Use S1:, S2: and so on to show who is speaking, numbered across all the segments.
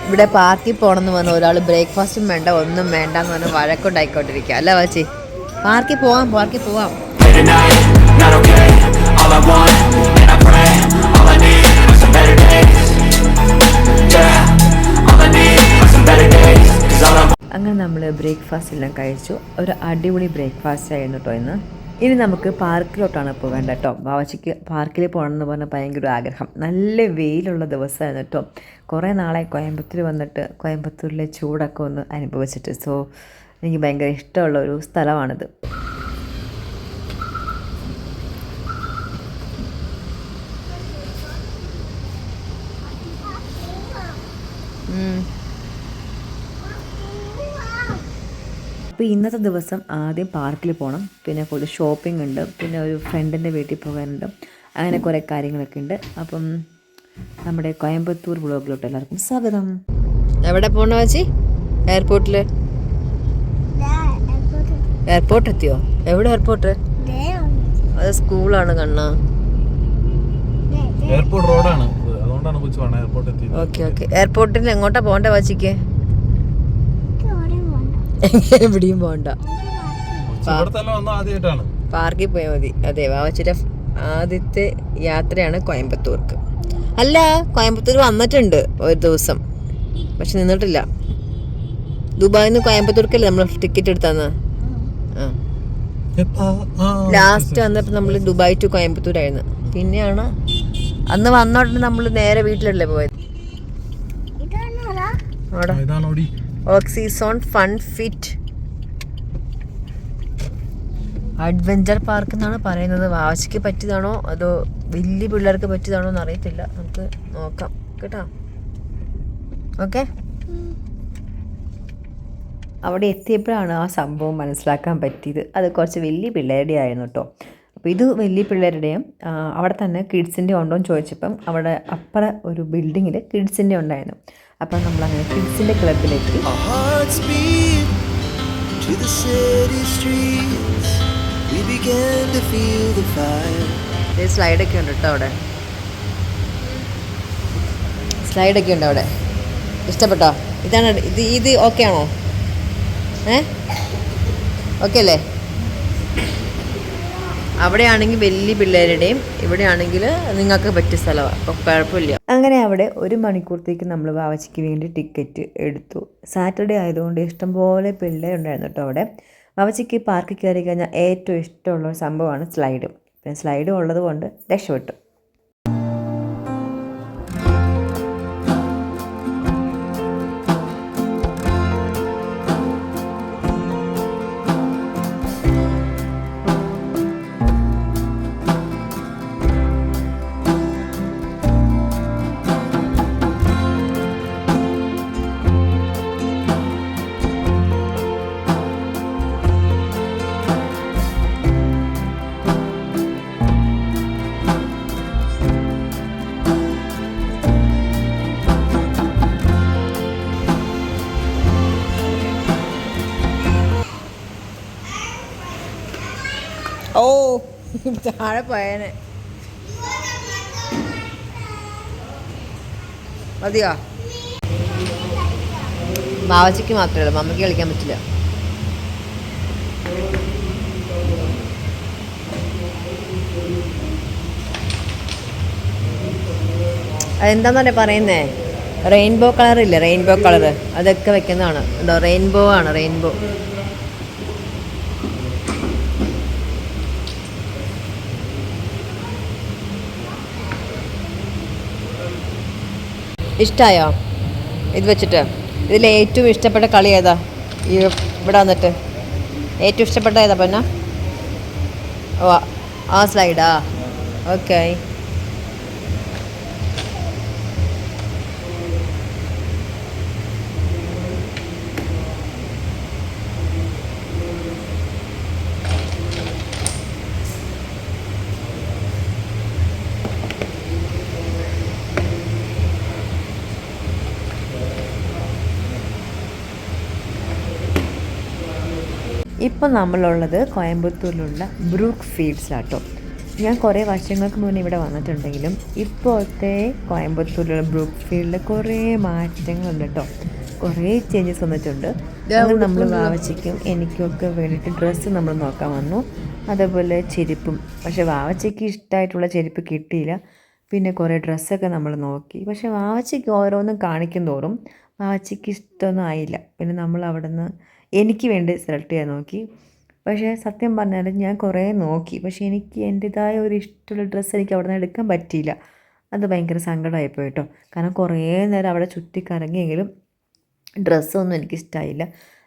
S1: ഇവിടെ പാർക്കിൽ പോകണമെന്ന് പറഞ്ഞ ഒരാൾ ബ്രേക്ക്ഫാസ്റ്റും വേണ്ട ഒന്നും വേണ്ട എന്ന് പറഞ്ഞ് വഴക്കുണ്ടായിക്കൊണ്ടിരിക്കുക അല്ല വാച്ചി. പാർക്കിൽ പോവാം. അങ്ങനെ നമ്മൾ ബ്രേക്ക്ഫാസ്റ്റ് എല്ലാം കഴിച്ചു. ഒരു അടിപൊളി ബ്രേക്ക്ഫാസ്റ്റ് ആയിരുന്നു കേട്ടോ ഇന്ന്. ഇനി നമുക്ക് പാർക്കിലോട്ടാണ് പോകേണ്ടത് കേട്ടോ. വാവച്ചിക്ക് പാർക്കിൽ പോകണമെന്ന് പറഞ്ഞാൽ ഭയങ്കര ആഗ്രഹം. നല്ല വെയിലുള്ള ദിവസമായിരുന്നു കേട്ടോ. കുറേ നാളെ കോയമ്പത്തൂർ വന്നിട്ട് കോയമ്പത്തൂരിലെ ചൂടൊക്കെ ഒന്ന് അനുഭവിച്ചിട്ട്. സോ എനിക്ക് ഭയങ്കര ഇഷ്ടമുള്ള ഒരു സ്ഥലമാണിത്. അപ്പോൾ ഇന്നത്തെ ദിവസം ആദ്യം പാർക്കിൽ പോകണം, പിന്നെ കുറച്ച് ഷോപ്പിംഗ് ഉണ്ട്, പിന്നെ ഒരു ഫ്രണ്ടിൻ്റെ വീട്ടിൽ പോകാനുണ്ട്, അങ്ങനെ കുറേ കാര്യങ്ങളൊക്കെ ഉണ്ട്. അപ്പം നമ്മുടെ കോയമ്പത്തൂർ വ്ളോഗിലോട്ട് എല്ലാവർക്കും സ്വാഗതം. എവിടെ പോകണ വാച്ചി? എയർപോർട്ട് എത്തിയോ? എവിടെ എയർപോർട്ട്? അത് സ്കൂളാണ് കണ്ണ.
S2: എയർപോർട്ട് റോഡാണ്, അതുകൊണ്ടാണ് എയർപോർട്ട് എത്തി.
S1: ഓക്കെ എയർപോർട്ടിൽ എങ്ങോട്ടാ പോകണ്ടേ വാച്ചിക്ക്? എവിടെയും പോകണ്ട, പാർക്കിൽ പോയാൽ മതി. അതെ, വാവച്ചിയുടെ ആദ്യത്തെ യാത്രയാണ് കോയമ്പത്തൂർക്ക്. അല്ല, കോയമ്പത്തൂർ വന്നിട്ടുണ്ട് ഒരു ദിവസം, പക്ഷെ നിന്നിട്ടില്ല. ദുബായിൽ നിന്ന് കോയമ്പത്തൂർക്കല്ലേ നമ്മൾ ടിക്കറ്റ് എടുത്താന്ന്. ലാസ്റ്റ് വന്നപ്പോൾ നമ്മൾ ദുബായ് ടു കോയമ്പത്തൂരായിരുന്നു. പിന്നെയാണ് അന്ന് വന്നോണ്ട് നമ്മൾ നേരെ വീട്ടിലല്ലേ പോയത്. ഓക്സിസോൺ ഫൺ ഫിറ്റ് അഡ്വഞ്ചർ പാർക്ക് എന്നാണ് പറയുന്നത്. വാവച്ചിക്ക് പറ്റിയതാണോ അതോ വലിയ പിള്ളേർക്ക് പറ്റിയതാണോ എന്ന് അറിയത്തില്ല. നമുക്ക് നോക്കാം കേട്ടോ. ഓക്കെ, അവിടെ എത്തിയപ്പോഴാണ് ആ സംഭവം മനസ്സിലാക്കാൻ പറ്റിയത്. അത് കുറച്ച് വലിയ പിള്ളേരുടെ ആയിരുന്നു കേട്ടോ. അപ്പോൾ ഇത് വലിയ പിള്ളേരുടെയും അവിടെ തന്നെ കിഡ്സിൻ്റെ ഉണ്ടോ എന്ന് ചോദിച്ചപ്പം അവിടെ അപ്പുറം ഒരു ബിൽഡിങ്ങിൽ കിഡ്സിൻ്റെ ഉണ്ടായിരുന്നു. അപ്പം നമ്മളങ്ങനെ കിഡ്സിൻ്റെ ക്ലബിലെത്തി. സ്ലൈഡൊക്കെ ഉണ്ട് കേട്ടോ അവിടെ. സ്ലൈഡൊക്കെ ഉണ്ട് അവിടെ. ഇഷ്ടപ്പെട്ടോ? ഇതാണ് ഇത് ഓക്കെ ആണോ? ഓക്കെ അല്ലേ? അവിടെയാണെങ്കിൽ വലിയ പിള്ളേരുടെയും ഇവിടെയാണെങ്കിൽ നിങ്ങൾക്ക് പറ്റിയ സ്ഥലമാണ്. അപ്പോൾ കുഴപ്പമില്ല. അങ്ങനെ അവിടെ 1 മണിക്കൂറത്തേക്ക് നമ്മൾ വാവച്ചിക്ക് വേണ്ടി ടിക്കറ്റ് എടുത്തു. സാറ്റർഡേ ആയതുകൊണ്ട് ഇഷ്ടംപോലെ പിള്ളേരുണ്ടായിരുന്നു കേട്ടോ അവിടെ. വാവച്ചിക്ക് പാർക്കിൽ കയറി കഴിഞ്ഞാൽ ഏറ്റവും ഇഷ്ടമുള്ള ഒരു സംഭവമാണ് സ്ലൈഡ്. പിന്നെ സ്ലൈഡ് ഉള്ളത് കൊണ്ട് രക്ഷപ്പെട്ടു. ഓ, താഴെ പോയേനെ. മതിയോ? ബാവച്ചിക്ക് മാത്രമേ ഉള്ളൂ, മമ്മയ്ക്ക് കളിക്കാൻ പറ്റില്ല. അതെന്താന്നല്ലേ പറയുന്നേ? റെയിൻബോ കളർ ഇല്ലേ, റെയിൻബോ കളർ അതൊക്കെ വെക്കുന്നതാണ്. എന്തോ റെയിൻബോ ആണ്, റെയിൻബോ. ഇഷ്ടമായോ ഇത് വെച്ചിട്ട്? ഇതിൽ ഏറ്റവും ഇഷ്ടപ്പെട്ട കളി ഏതാ? ഇവിടെ വന്നിട്ട് ഏറ്റവും ഇഷ്ടപ്പെട്ട ഏതാ പിന്നെ? ഓ, ആ സ്ലൈഡാ. ഓക്കെ, ഇപ്പം നമ്മളുള്ളത് കോയമ്പത്തൂരിലുള്ള ബ്രൂക്ക് ഫീൽഡ്സിലാട്ടോ. ഞാൻ കുറേ വർഷങ്ങൾക്ക് മുന്നേ ഇവിടെ വന്നിട്ടുണ്ടെങ്കിലും ഇപ്പോഴത്തെ കോയമ്പത്തൂരിലുള്ള ബ്രൂക്ക് ഫീൽഡിൽ കുറേ മാറ്റങ്ങളുണ്ട് കേട്ടോ. കുറേ ചേഞ്ചസ് വന്നിട്ടുണ്ട്. അങ്ങനെ നമ്മൾ വാവച്ചിക്കും എനിക്കൊക്കെ വേണ്ടിയിട്ട് ഡ്രസ്സ് നമ്മൾ നോക്കാൻ വന്നു. അതേപോലെ ചെരുപ്പും. പക്ഷേ വാവച്ചയ്ക്ക് ഇഷ്ടമായിട്ടുള്ള ചെരുപ്പ് കിട്ടിയില്ല. പിന്നെ കുറേ ഡ്രസ്സൊക്കെ നമ്മൾ നോക്കി. പക്ഷേ വാവച്ചയ്ക്ക് ഓരോന്നും കാണിക്കും തോറും വാവച്ചയ്ക്ക് ഇഷ്ടമൊന്നും ആയില്ല. പിന്നെ നമ്മൾ അവിടെ നിന്ന് എനിക്ക് വേണ്ടി സെലക്ട് ചെയ്യാൻ നോക്കി. പക്ഷേ സത്യം പറഞ്ഞാൽ ഞാൻ കുറേ നോക്കി. പക്ഷേ എനിക്ക് എൻ്റേതായ ഒരു ഇഷ്ടമുള്ള ഡ്രസ്സ് എനിക്ക് അവിടെ നിന്ന് എടുക്കാൻ പറ്റിയില്ല. അത് ഭയങ്കര സങ്കടമായിപ്പോയി കേട്ടോ. കാരണം കുറേ നേരം അവിടെ ചുറ്റിക്കറങ്ങിയെങ്കിലും ഡ്രസ്സൊന്നും എനിക്കിഷ്ടമായില്ല.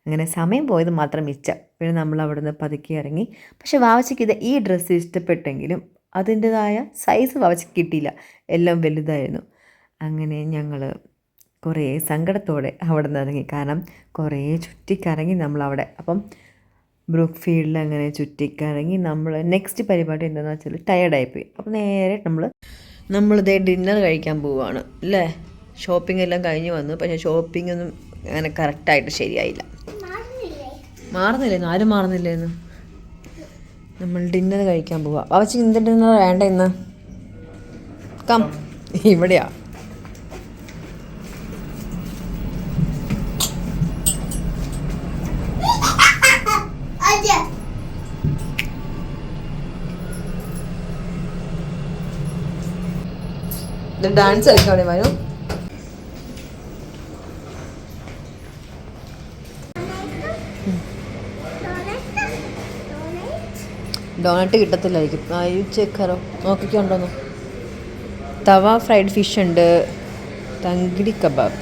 S1: അങ്ങനെ സമയം പോയത് മാത്രം മിച്ചം. പിന്നെ നമ്മൾ അവിടെ നിന്ന് പതുക്കി ഇറങ്ങി. പക്ഷേ വാവച്ചയ്ക്ക് ഈ ഡ്രസ്സ് ഇഷ്ടപ്പെട്ടെങ്കിലും അതിൻ്റേതായ സൈസ് വാവച്ചയ്ക്ക് കിട്ടിയില്ല. എല്ലാം വലുതായിരുന്നു. അങ്ങനെ ഞങ്ങൾ കുറേ സങ്കടത്തോടെ അവിടെ നിന്ന് ഇറങ്ങി. കാരണം കുറേ ചുറ്റിക്കറങ്ങി നമ്മളവിടെ. അപ്പം ബ്രൂക്ക് ഫീൽഡിൽ അങ്ങനെ ചുറ്റിക്കറങ്ങി നമ്മൾ നെക്സ്റ്റ് പരിപാടി എന്താണെന്ന് വെച്ചാൽ ടയേർഡായിപ്പോയി. അപ്പോൾ നേരെ നമ്മളിതേ ഡിന്നർ കഴിക്കാൻ പോവുകയാണ് അല്ലേ. ഷോപ്പിംഗ് എല്ലാം കഴിഞ്ഞ് വന്നു. പക്ഷേ ഷോപ്പിംഗ് ഒന്നും അങ്ങനെ കറക്റ്റായിട്ട് ശരിയായില്ല. മാറുന്നില്ലേന്ന് ആരും മാറുന്നില്ലേന്ന്. നമ്മൾ ഡിന്നർ കഴിക്കാൻ പോവുക. അവച്ച് എന്ത് ഡിന്നർ വേണ്ട ഇന്ന്? കം ഇവിടെയാ. ഡാൻസ് കളിക്കാൻ വരും. ഡോണറ്റ് കിട്ടത്തില്ലായിരിക്കും. ചെക്കറോ നോക്കിക്കൊണ്ടോന്നു. തവ ഫ്രൈഡ് ഫിഷ് ഉണ്ട്. തങ്കിടി കബാബ്.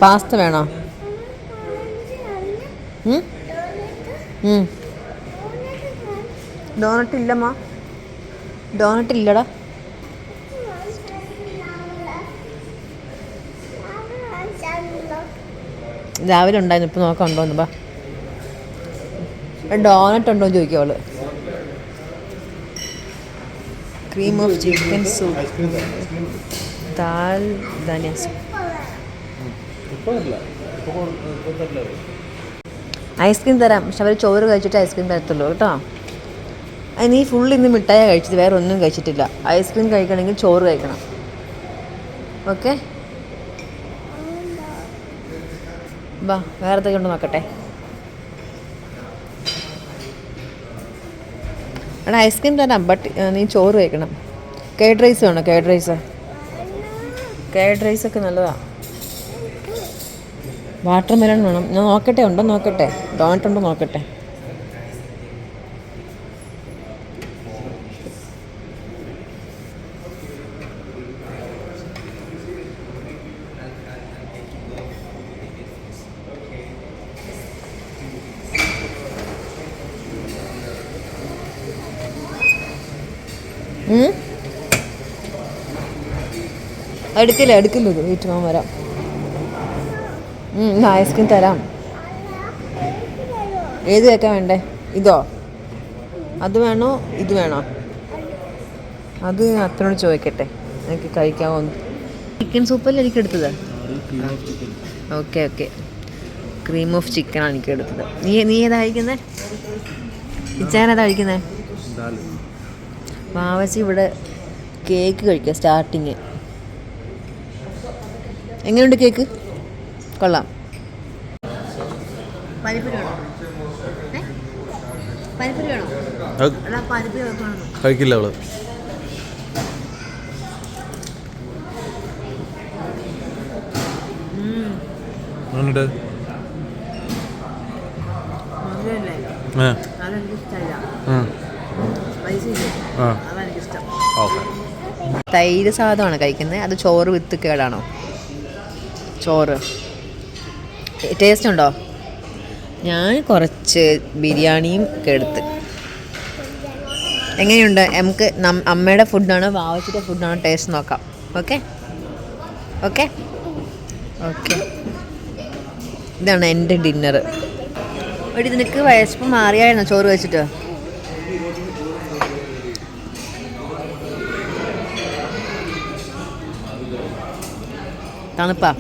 S1: പാസ്ത വേണോ? ഡോണറ്റ് ഇല്ലമ്മ. ഡോണറ്റ് ഇല്ലടാ. രാവിലെ ഉണ്ടായിരുന്നു. ഇപ്പം നോക്കാം ഉണ്ടോന്ന്. ബാ ഡോണറ്റ് ഉണ്ടോ എന്ന് ചോദിക്കുവള്. Cream of chicken soup, dal dhania soup. Ice cream തരാം. പക്ഷെ അവർ ചോറ് കഴിച്ചിട്ട് ഐസ്ക്രീം തരത്തുള്ളൂ കേട്ടോ. നീ ഫുൾ ഇന്ന് മിഠായ കഴിച്ചത്, വേറെ ഒന്നും കഴിച്ചിട്ടില്ല. ഐസ്ക്രീം കഴിക്കണമെങ്കിൽ ചോറ് കഴിക്കണം. ഓക്കെ ബാ. വേറെ എന്തൊക്കെ ഉണ്ടോ നോക്കട്ടെ. എടാ ഐസ്ക്രീം തരാം, ബട്ട് നീ ചോറ് കഴിക്കണം. കേഡ് റൈസ് വേണോ? കേഡ് റൈസൊക്കെ നല്ലതാണ്. വാട്ടർ മെലൺ വേണം. ഞാൻ നോക്കട്ടെ, ഉണ്ടോ നോക്കട്ടെ. ഡോണറ്റ് ഉണ്ടോ നോക്കട്ടെ. എടുക്കില്ല ഇത് വീട്ടിൽ പോകാൻ വരാം. ഐസ്ക്രീം തരാം. ഏത് കേൾക്കാൻ വേണ്ടേ? ഇതോ? അത് വേണോ ഇത് വേണോ? അത് അത്രയോട് ചോദിക്കട്ടെ. എനിക്ക് കഴിക്കാമോ? ചിക്കൻ സൂപ്പല്ലേ എനിക്ക് എടുത്തത്? ഓക്കെ ക്രീം ഓഫ് ചിക്കനാണ് എനിക്ക് എടുത്തത്. നീ ഏതാ കഴിക്കുന്നത്? ഇച്ചാൻ ഏതാ കഴിക്കുന്നത്? വാവച്ചി ഇവിടെ കേക്ക് കഴിക്കുക. സ്റ്റാർട്ടിങ് എങ്ങനെയുണ്ട് കേക്ക്? കൊള്ളാം. പാനിപ്പൂരി വേണോ? പാനിപ്പൂരി വേണോ?
S2: കഴിക്കില്ല അവള്.
S1: തൈര് സാധമാണ് കഴിക്കുന്നത്. അത് ചോറ് വിത്ത് കേടാണോ? ചോറ് ടേസ്റ്റ് ഉണ്ടോ? ഞാൻ കുറച്ച് ബിരിയാണിയും ഒക്കെ എടുത്ത്. എങ്ങനെയുണ്ട്? നമുക്ക് അമ്മയുടെ ഫുഡാണോ വാവച്ചിയുടെ ഫുഡാണോ ടേസ്റ്റ് നോക്കാം. ഓക്കെ ഇതാണ് എൻ്റെ ഡിന്നർ. എടി നിനക്ക് വിശപ്പ് മാറിയായിരുന്നോ ചോറ് കഴിച്ചിട്ട്? തണുപ്പാ